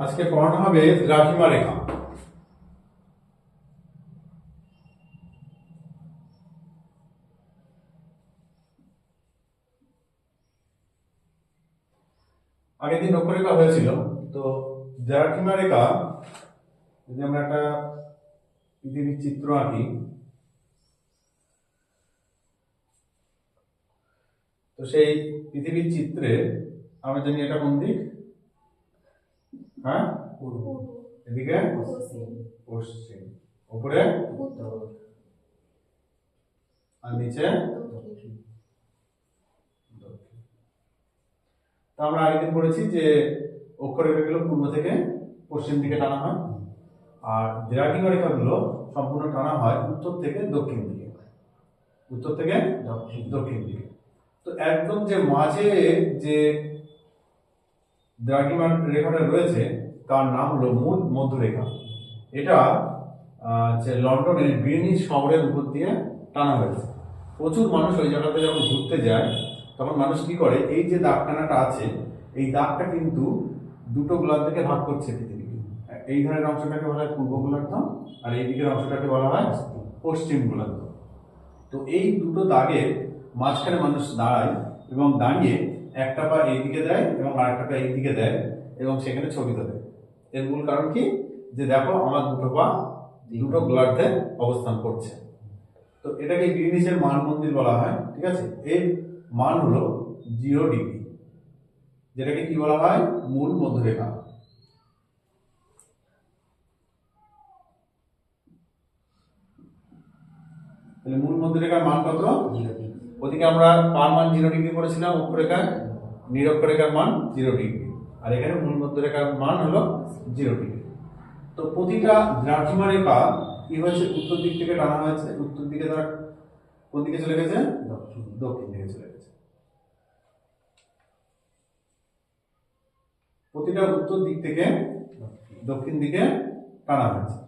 আজকে পড়ানো হবে দ্রাঘিমা রেখা। আগের দিন অক্ষরেখা হয়েছিল, তো দ্রাঘিমা রেখা যদি আমরা একটা পৃথিবীর চিত্র আঁকি, তো সেই পৃথিবীর চিত্রে আমরা জানি এটা কোন দিক? হ্যাঁ, পূর্ব। এদিকে পশ্চিম, উপরে আর নিচে দক্ষিণ। তো আমরা আগের দিন পড়েছি যে অক্ষরেখাগুলো পূর্ব থেকে পশ্চিম দিকে টানা হয়, আর দ্রাঘিমা রেখাগুলো সম্পূর্ণ টানা হয় উত্তর থেকে দক্ষিণ দিকে, উত্তর থেকে দক্ষিণ দিকে। তো একদম যে মাঝে যে দ্রাঘিমা রেখাটা রয়েছে তার নাম হলো মূল মধ্যরেখা। এটা লন্ডনের গ্রিনিচ শহরের উপর দিয়ে টানা হয়েছে। প্রচুর মানুষ ওই জায়গাতে যখন ঘুরতে যায় তখন মানুষ কি করে, এই যে দাগ টানাটা আছে এই দাগটা কিন্তু দুটো গোলার্ধকে ভাগ করছে পৃথিবীকে। এই ধারের অংশটাকে বলা হয় পূর্ব গোলার্ধ আর এই দিকের অংশটাকে বলা হয় পশ্চিম গোলার্ধ। তো এই দুটো দাগের মাঝখানে মানুষ দাঁড়ায় এবং দাঁড়িয়ে একটা পা এইদিকে দেয় এবং আরেকটা পা এইদিকে দেয় এবং সেখানে ছবি তোলে। এর মূল কারণ কি, যে দেখো আমার দুটো পা দুটো গোলার্ধে অবস্থান করছে। তো এটাকে গ্রিনিচের মান মন্দির বলা হয়, ঠিক আছে। এর মান হলো 0 ডিগ্রি, যেটাকে কি বলা হয়? মূল মধ্যরেখা। তাহলে মূল মধ্যরেখার মান কত? 0 ডিগ্রি। ওদিকে আমরা পার মান 0 ডিগ্রি করেছিলাম অক্ষরেখায়, নিরক্ষরেখার মান 0 ডিগ্রি, আর এখানে মূল মধ্যরেখার মান হলো 0 ডিগ্রি। তো প্রতিটা দ্রাঘিমা রেখা কি হয়েছে? উত্তর দিক থেকে টানা হয়েছে। উত্তর দিকে তারা কোন দিকে চলে গেছে? দক্ষিণ দিকে চলে গেছে। প্রতিটা উত্তর দিক থেকে দক্ষিণ দিকে টানা হয়েছে।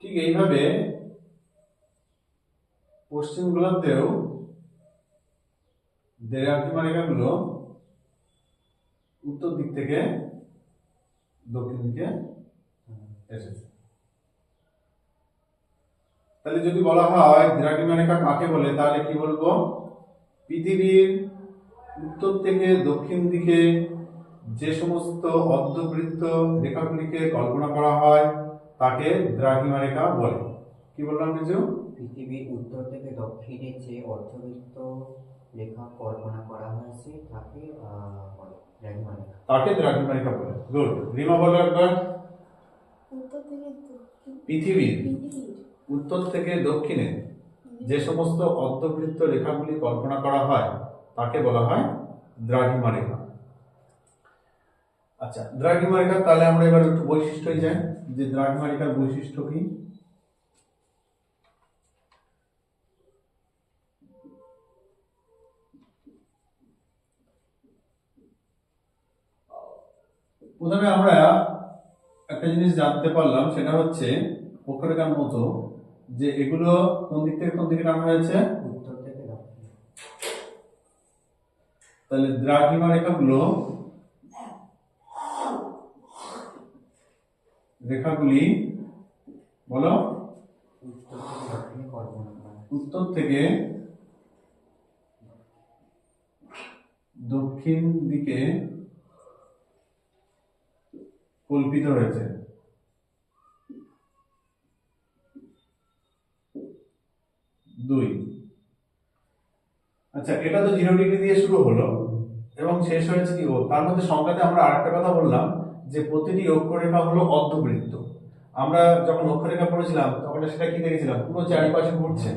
ঠিক এইভাবে পশ্চিম গোলার্ধেও দ্রাঘিমা রেখাগুলো উত্তর দিক থেকে দক্ষিণ দিকে এসেছে। তাহলে যদি বলা হয় দ্রাঘিমা রেখা কাকে বলে, তাহলে কি বলবো? পৃথিবীর উত্তর থেকে দক্ষিণ দিকে যে সমস্ত অর্ধবৃত্ত রেখাগুলিকে কল্পনা করা হয় তাকে দ্রাঘিমা রেখা বলে। কি বললাম কিছু? পৃথিবীর উত্তর থেকে দক্ষিণে যে অর্ধবৃত্ত রেখা কল্পনা করা হয়েছে তাকে দ্রাঘিমা রেখা। তাকে দ্রাঘিমা রেখা বলে। গুড। রিমা বলো একবার। পৃথিবীর উত্তর থেকে দক্ষিণে যে সমস্ত অর্ধবৃত্ত রেখাগুলি কল্পনা করা হয় তাকে বলা হয় দ্রাঘিমা রেখা। আচ্ছা, দ্রাঘিমা রেখা তাহলে আমরা এবার একটু বৈশিষ্ট্যই যাই, যে দ্রাঘিমা রেখার বৈশিষ্ট্য কি। প্রথমে আমরা একটা জিনিস জানতে পারলাম, সেটা হচ্ছে অক্ষরেখার মতো যে এগুলো কোন দিক থেকে কোন দিকে টানা হয়েছে? উত্তর থেকে দক্ষিণ। তাহলে দ্রাঘিমা রেখাগুলো রেখাগুলি বলো উত্তর থেকে দক্ষিণ দিকে কল্পিত হয়েছে। দুই। আচ্ছা, এটা তো 0 ডিগ্রি দিয়ে শুরু হলো এবং শেষ হয়েছে কি? তার মধ্যে সংখ্যাতে আমরা আরেকটা কথা বললাম যে প্রতিটি অক্ষরেখা হলো অর্ধবৃত্ত। আমরা যখন অক্ষরেখা পড়েছিলাম তখন সেটা কি দেখেছিলাম? পুরো চারিপাশে ঘুরছে,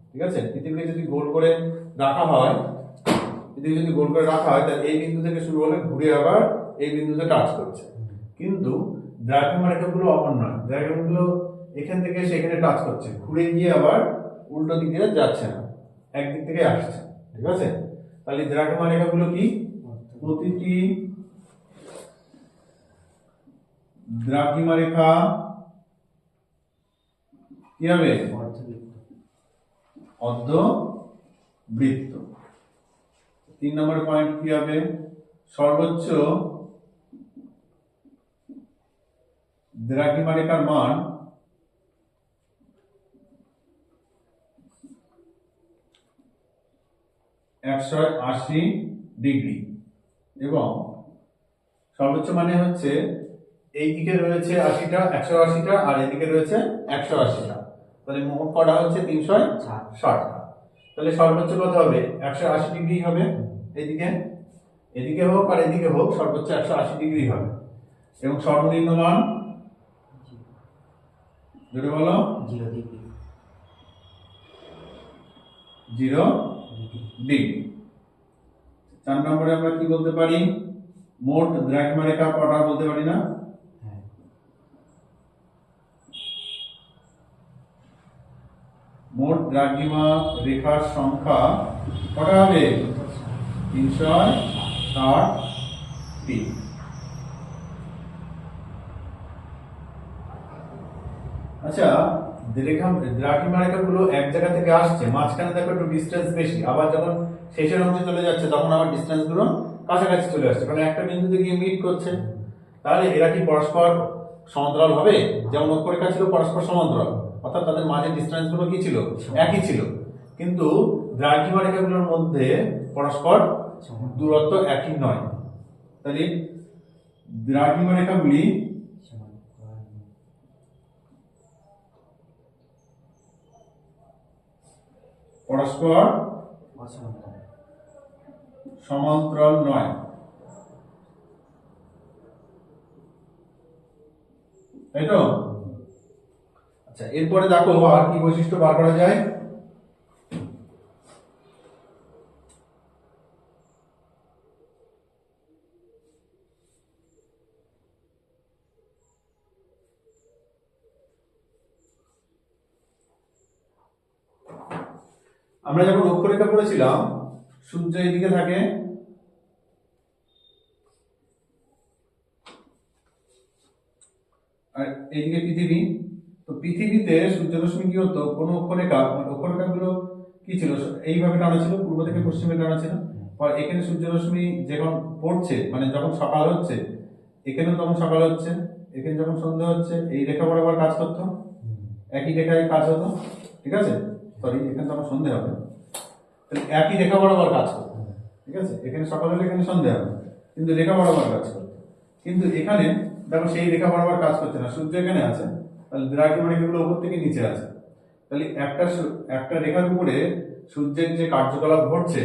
ঠিক আছে। পৃথিবীকে যদি গোল করে রাখা হয়, তাহলে এই বিন্দু থেকে শুরু হলে ঘুরে আবার এই বিন্দুতে টাচ করছে। কিন্তু দ্রাঘিমা রেখাগুলো অমন নয়। দ্রাঘিমাগুলো এখান থেকে সেখানে টাচ করছে, ঘুরে গিয়ে আবার উল্টো দিকে যাচ্ছে না, একদিক থেকে আসছে, ঠিক আছে? তাহলে দ্রাঘিমা রেখাগুলো কি? প্রতিটি দ্রাঘিমা রেখা কি হবে? অর্ধবৃত্ত। 3 নম্বর পয়েন্ট কি হবে? সর্বোচ্চ দ্রাঘিমা রেখার মান 180 ডিগ্রি এবং সর্বোচ্চ মানে হচ্ছে এই দিকে রয়েছে 80টা 180টা আর এদিকে রয়েছে 180টা, তাহলে মোট কটা হচ্ছে 360টা। তাহলে সর্বোচ্চ কত হবে? 180 ডিগ্রি হবে। এদিকে এদিকে হোক আর এদিকে হোক সর্বোচ্চ 180 ডিগ্রি হবে এবং সর্বনিম্ন মান যদি বলো 0 ডিগ্রি। 0 ডিগ্রি। 4 নম্বরে আমরা কি বলতে পারি? মোট দ্রাঘিমা রেখা কটা বলতে পারি না? হ্যাঁ। মোট দ্রাঘিমা রেখার সংখ্যা কটা হবে? 360টি। আচ্ছা, দ্রাঘিমা রেখাগুলো এক জায়গা থেকে আসছে, মাঝখানে দেখো একটু ডিসটেন্স বেশি, আবার যখন শেষের অংশে চলে যাচ্ছে তখন আবার ডিসটেন্স গুলো কাছাকাছি চলে আসছে, কারণ একটা বিন্দুতে গিয়ে মিট করছে। তাহলে এরা কি পরস্পর সমান্তরাল হবে? যেমন অক্ষরেখা ছিল পরস্পর সমান্তরাল, অর্থাৎ তাদের মাঝে ডিসটেন্স গুলো কি ছিল? একই ছিল। কিন্তু দ্রাঘিমা রেখাগুলোর মধ্যে পরস্পর দূরত্ব একই নয়। তাহলে দ্রাঘিমা রেখাগুলি পরস্পর সমান্তরাল নয়, তাই তো? আচ্ছা, এরপরে দেখো আর কি বৈশিষ্ট্য বার করা যায়। আমরা যখন অক্ষরেখা করেছিলাম, সূর্য এদিকে থাকে আর এইদিকে পৃথিবী। তো পৃথিবীতে সূর্যরশ্মি কি হতো? কোন অক্ষরেখা, মানে অক্ষরেখাগুলো কি ছিল? এইভাবে টানা ছিল, পূর্ব থেকে পশ্চিমে টানা ছিল। আর এখানে সূর্যরশ্মি যখন পড়ছে, মানে যখন সকাল হচ্ছে, এখানেও তখন সকাল হচ্ছে, এখানে যখন সন্ধ্যা হচ্ছে, এই রেখা বরাবর কাজ করতো, একই রেখায় কাজ হতো, ঠিক আছে? সরি, এখানে তখন সন্ধ্যা হবে, তাহলে একই রেখা বরাবর কাজ করতো, ঠিক আছে? এখানে সকাল হলে এখানে সন্ধ্যা হবে, কিন্তু রেখা বরাবর কাজ করতো। কিন্তু এখানে দেখো সেই রেখা বরাবর কাজ করছে না, সূর্য এখানে আছে, তাহলে দ্রাঘিমা রেখাগুলো উপর থেকে নিচে আছে। তাহলে একটা রেখার উপরে সূর্যের যে কার্যকলাপ ঘটছে,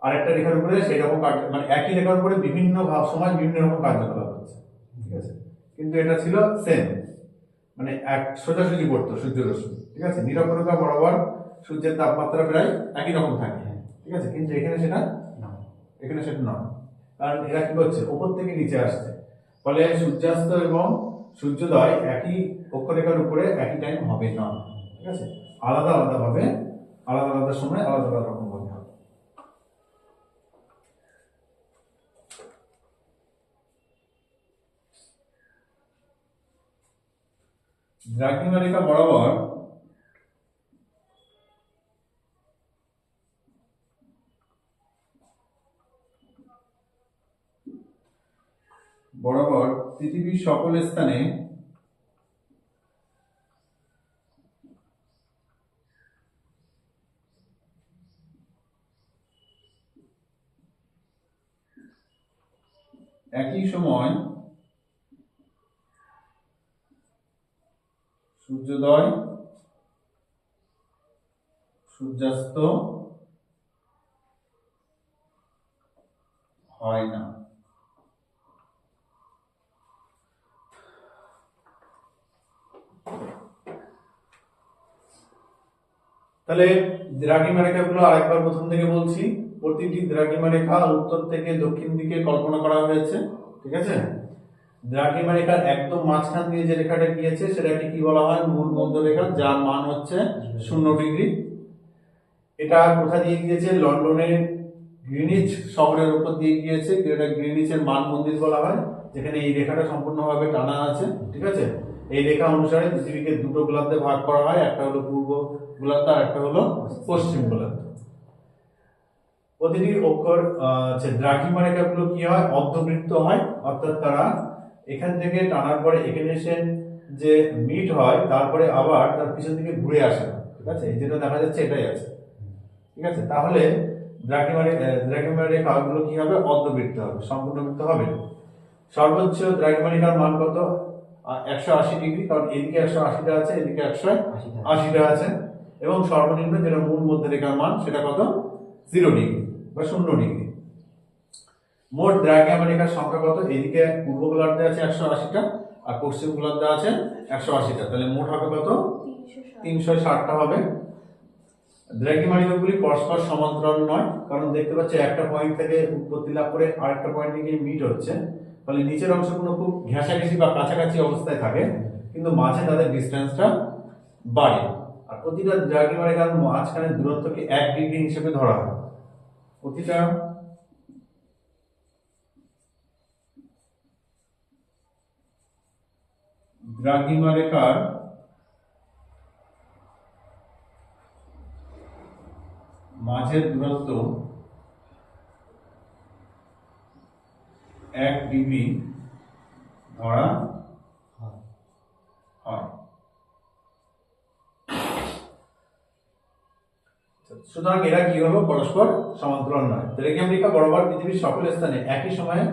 আরেকটা রেখার উপরে সেই রকম মানে একই রেখার উপরে বিভিন্ন সময় বিভিন্ন রকম কার্যকলাপ হচ্ছে, ঠিক আছে? কিন্তু এটা ছিল সেম, মানে এক সোজাসুজি পড়তো সূর্যরশ্মি, ঠিক আছে? নিরপেক্ষ বরাবর সূর্যের তাপমাত্রা প্রায় একই রকম থাকে, ঠিক আছে? কিন্তু এখানে সেটা নয়, কারণ এরা কি করছে? উপর থেকে নিচে আসছে, ফলে সূর্যাস্ত এবং সূর্যোদয় একই অক্ষরেখার উপরে একই টাইম হবে না, ঠিক আছে? আলাদা আলাদা ভাবে, আলাদা আলাদা সময় আলাদা আলাদা রকম ভাবে হবে। দ্রাঘিমা রেখা বরাবর পৃথিবীর সকল স্থানে একই সময় সূর্যোদয় সূর্যাস্ত হয় না। তাহলে দ্রাঘিমা রেখাগুলো আরেকবার প্রথম থেকে বলছি। প্রতিটি দ্রাঘিমা রেখা উত্তর থেকে দক্ষিণ দিকে কল্পনা করা হয়েছে, ঠিক আছে? দ্রাঘিমা রেখার একদম মাঝখান দিয়ে যে রেখাটা গিয়েছে সেটাকে কি বলা হয়? মূল মধ্য রেখা, যার মান হচ্ছে 0 ডিগ্রি। এটা কোথা দিয়ে গিয়েছে? লন্ডনের গ্রিনিচ শহরের উপর দিয়ে গিয়েছে। এটা গ্রিনিচের মান মন্দির বলা হয়, যেখানে এই রেখাটা সম্পূর্ণভাবে টানা আছে। ঠিক আছে, এই রেখা অনুসারে পৃথিবীকে দুটো গোলার্ধে ভাগ করা হয়, একটা হলো পূর্ব গোলার্ধ আর একটা হলো পশ্চিম গোলার্ধ। প্রতিটি অক্ষর দ্রাঘিমা রেখাগুলো কি হয়? অর্ধবৃত্ত হয়, অর্থাৎ তারা এখান থেকে টানার পরে এখানে এসে যে মিট হয় তারপরে আবার তার পিছন থেকে ঘুরে আসে না। ঠিক আছে, এই যেটা দেখা যাচ্ছে এটাই আছে। ঠিক আছে, তাহলে দ্রাঘিমা রেখাগুলো কি হবে? অর্ধবৃত্ত হবে, সম্পূর্ণ বৃত্ত হবে না। সর্বোচ্চ দ্রাঘিমা রেখার মান কত? 180 ডিগ্রি, কারণ এদিকে 180টা আছে, এদিকে 180টা আছে। এবং সর্বনিম্ন যেটা মূল মধ্যরেখার মান সেটা কত? 0 ডিগ্রি বা 0 ডিগ্রি। মোট দ্রাঘিমা রেখার সংখ্যা কত? এদিকে পূর্ব গোলার্ধে আছে 180টা আর পশ্চিম গোলার্ধে আছে 180টা, তাহলে মোট হবে কত? 360টা হবে। দ্রাঘিমা রেখাগুলি পরস্পর সমান্তরাল নয়, কারণ দেখতে পাচ্ছ একটা পয়েন্ট থেকে উৎপত্তি লাভ করে আরেকটা পয়েন্টে গিয়ে মিট হচ্ছে, ফলে নিচের অংশগুলো খুব ঘেঁষাঘেঁষি বা কাছাকাছি অবস্থায় থাকে, কিন্তু মাঝে তাদের ডিস্টেন্সটা বাড়ে। আর প্রতিটা দ্রাঘিমা রেখার মাঝখানে দূরত্বকে 1 ডিগ্রি হিসেবে ধরা হয়। প্রতিটা দ্রাঘিমা রেখার মাঝের দূরত্ব 1 ডিগ্রি ধরা হয়। সুতরাং এরা কি হলো? পরস্পর সমান্তরাল নয়। দ্রাঘিমা রেখা বরাবর পৃথিবীর সকল স্থানে একই সময়ে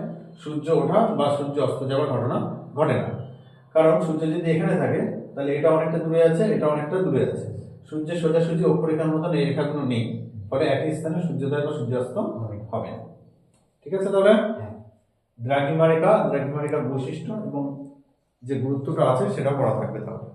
সূর্য ওঠা বা সূর্য অস্ত যাওয়ার ঘটনা ঘটে না। কারণ সূর্য যদি এখানে থাকে তাহলে এটা অনেকটা দূরে আছে, এটা অনেকটা দূরে আছে। সূর্যের সোজাসুজি অক্ষরেখার মতন এই রেখাগুলো নেই, ফলে একই স্থানে সূর্যোদয় বা সূর্যাস্ত হবে না। ঠিক আছে, তাহলে দ্রাঘিমা রেখার বৈশিষ্ট্য এবং যে গুরুত্বটা আছে সেটা পড়া থাকবে তাহলে।